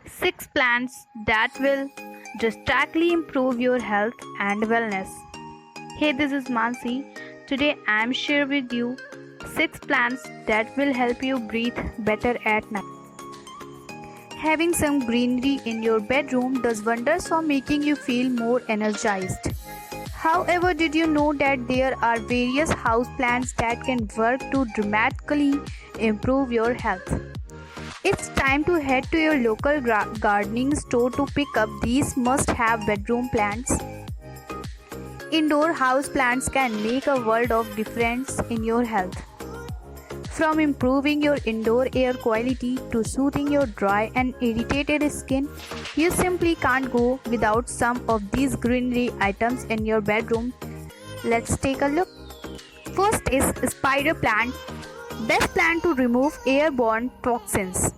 6 plants that will drastically improve your health and wellness. Hey, this is Mansi. Today I am share with you 6 plants that will help you breathe better at night. Having some greenery in your bedroom does wonders for making you feel more energized. However, did you know that there are various house plants that can work to dramatically improve your health? It's time to head to your local gardening store to pick up these must-have bedroom plants. Indoor house plants can make a world of difference in your health. From improving your indoor air quality to soothing your dry and irritated skin, you simply can't go without some of these greenery items in your bedroom. Let's take a look. First is spider plant, best plant to remove airborne toxins.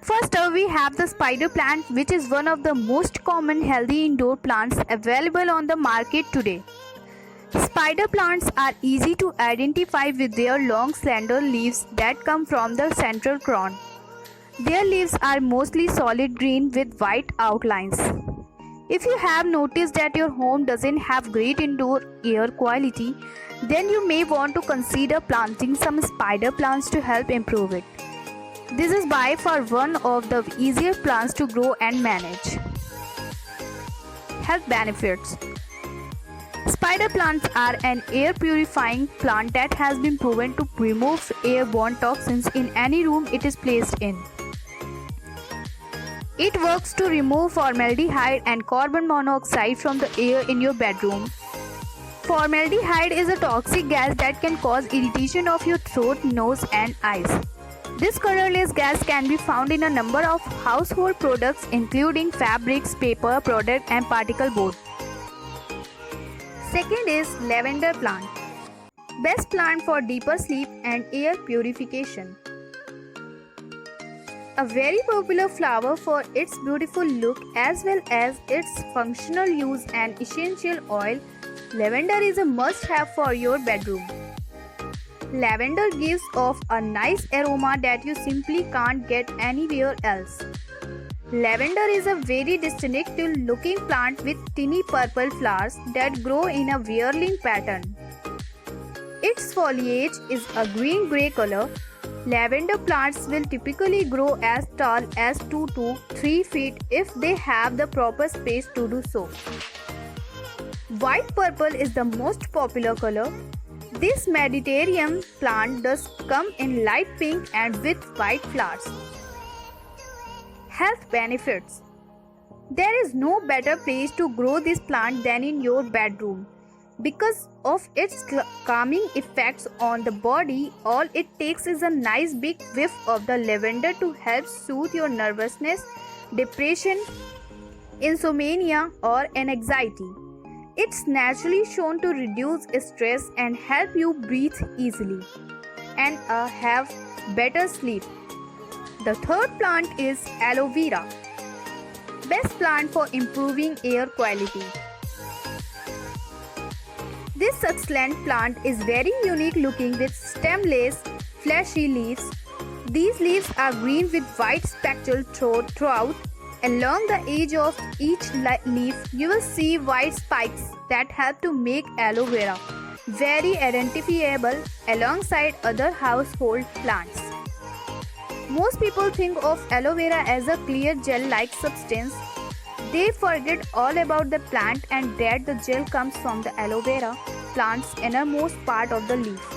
First up, we have the spider plant, which is one of the most common healthy indoor plants available on the market today. Spider plants are easy to identify with their long slender leaves that come from the central crown. Their leaves are mostly solid green with white outlines. If you have noticed that your home doesn't have great indoor air quality, then you may want to consider planting some spider plants to help improve it. This is by far one of the easier plants to grow and manage. Health benefits. Spider plants are an air purifying plant that has been proven to remove airborne toxins in any room it is placed in. It works to remove formaldehyde and carbon monoxide from the air in your bedroom. Formaldehyde is a toxic gas that can cause irritation of your throat, nose, and eyes. This colorless gas can be found in a number of household products including fabrics, paper products, and particle board. Second is lavender plant. Best plant for deeper sleep and air purification. A very popular flower for its beautiful look as well as its functional use and essential oil, lavender is a must-have for your bedroom. Lavender gives off a nice aroma that you simply can't get anywhere else. Lavender is a very distinctive looking plant with tiny purple flowers that grow in a whirling pattern. Its foliage is a green-gray color. Lavender plants will typically grow as tall as 2 to 3 feet if they have the proper space to do so. White purple is the most popular color. This Mediterranean plant does come in light pink and with white flowers. Health benefits. There is no better place to grow this plant than in your bedroom. Because of its calming effects on the body, all it takes is a nice big whiff of the lavender to help soothe your nervousness, depression, insomnia, or anxiety. It's naturally shown to reduce stress and help you breathe easily and have better sleep. The third plant is aloe vera. Best plant for improving air quality. This excellent plant is very unique looking with stemless, fleshy leaves. These leaves are green with white speckled throughout. Along the edge of each leaf, you will see white spikes that help to make aloe vera very identifiable alongside other household plants. Most people think of aloe vera as a clear gel-like substance. They forget all about the plant and that the gel comes from the aloe vera plant's innermost part of the leaf.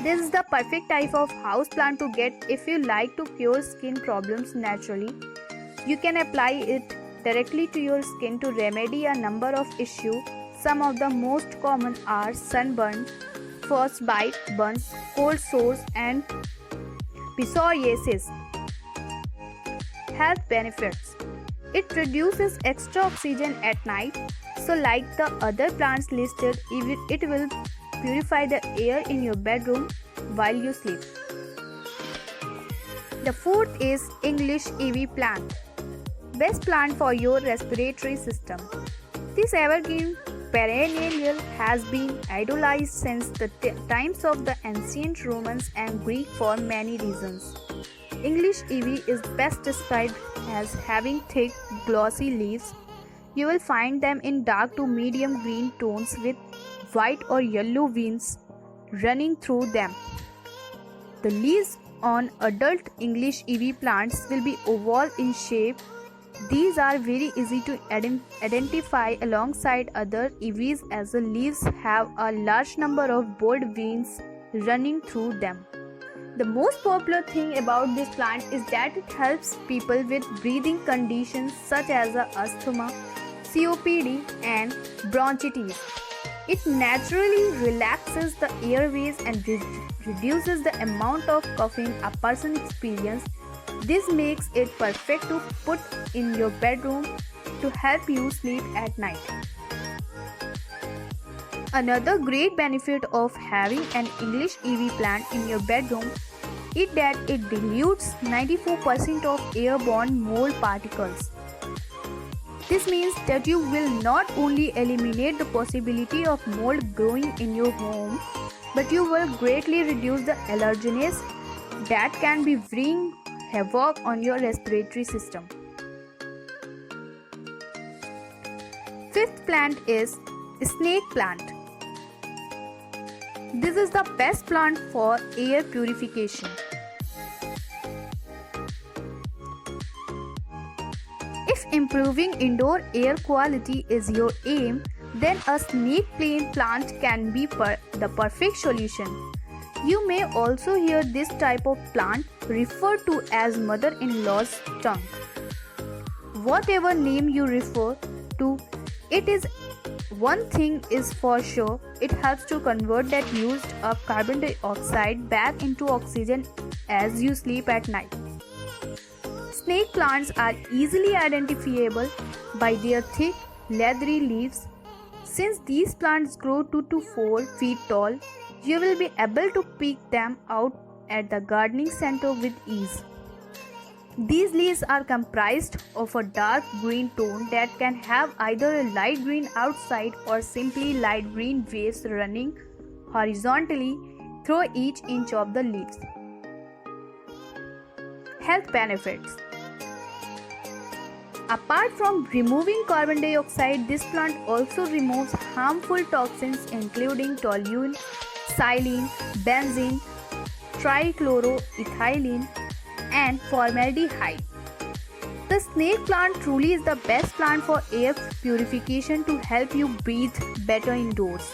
This is the perfect type of house plant to get if you like to cure skin problems naturally. You can apply it directly to your skin to remedy a number of issues. Some of the most common are sunburn, frostbite, burns, cold sores, and psoriasis. Health benefits. It produces extra oxygen at night, so like the other plants listed, it will purify the air in your bedroom while you sleep. The fourth is English ivy plant. Best plant for your respiratory system. This evergreen perennial has been idolized since the times of the ancient Romans and Greek for many reasons. English ivy is best described as having thick, glossy leaves. You will find them in dark to medium green tones with white or yellow veins running through them. The leaves on adult English ivy plants will be oval in shape. These are very easy to identify alongside other ivies as the leaves have a large number of bold veins running through them. The most popular thing about this plant is that it helps people with breathing conditions such as asthma, COPD and bronchitis. It naturally relaxes the airways and reduces the amount of coughing a person experiences. This makes it perfect to put in your bedroom to help you sleep at night. Another great benefit of having an English ivy plant in your bedroom is that it dilutes 94% of airborne mold particles. This means that you will not only eliminate the possibility of mold growing in your home, but you will greatly reduce the allergens that can be wreaking havoc on your respiratory system. Fifth plant is snake plant. This is the best plant for air purification. If improving indoor air quality is your aim, then a snake plant can be the perfect solution. You may also hear this type of plant referred to as mother-in-law's tongue. Whatever name you refer to, it is one thing is for sure, it helps to convert that used up carbon dioxide back into oxygen as you sleep at night. Snake plants are easily identifiable by their thick, leathery leaves. Since these plants grow 2 to 4 feet tall, you will be able to pick them out at the gardening center with ease. These leaves are comprised of a dark green tone that can have either a light green outside or simply light green waves running horizontally through each inch of the leaves. Health benefits. Apart from removing carbon dioxide, this plant also removes harmful toxins including toluene, xylene, benzene, trichloroethylene, and formaldehyde. The snake plant truly is the best plant for air purification to help you breathe better indoors.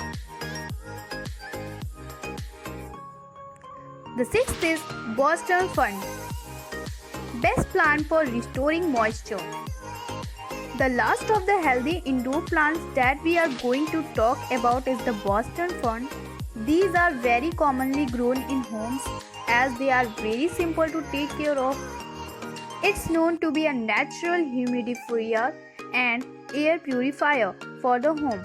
The sixth is Boston Fern. Best plant for restoring moisture. The last of the healthy indoor plants that we are going to talk about is the Boston Fern. These are very commonly grown in homes as they are very simple to take care of. It's known to be a natural humidifier and air purifier for the home.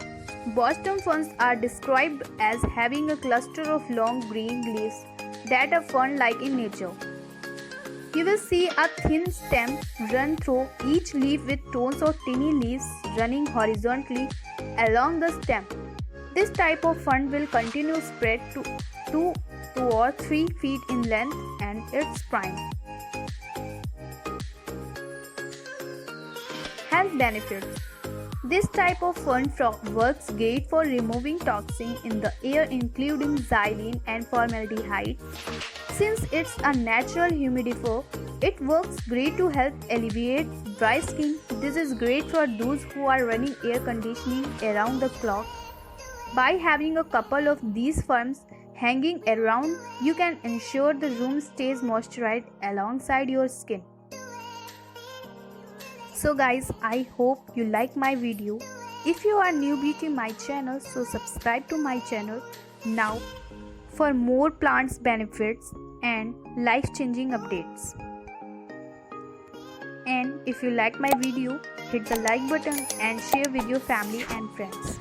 Boston ferns are described as having a cluster of long green leaves that are fern-like in nature. You will see a thin stem run through each leaf with tones of tiny leaves running horizontally along the stem. This type of fern will continue spread to 2 or 3 feet in length and its prime. Health benefits. This type of fern works great for removing toxins in the air including xylene and formaldehyde. Since it's a natural humidifier, it works great to help alleviate dry skin. This is great for those who are running air conditioning around the clock. By having a couple of these ferns hanging around, you can ensure the room stays moisturized alongside your skin. So guys, I hope you like my video. If you are newbie to my channel, so subscribe to my channel now for more plants benefits and life-changing updates. And if you like my video, hit the like button and share with your family and friends.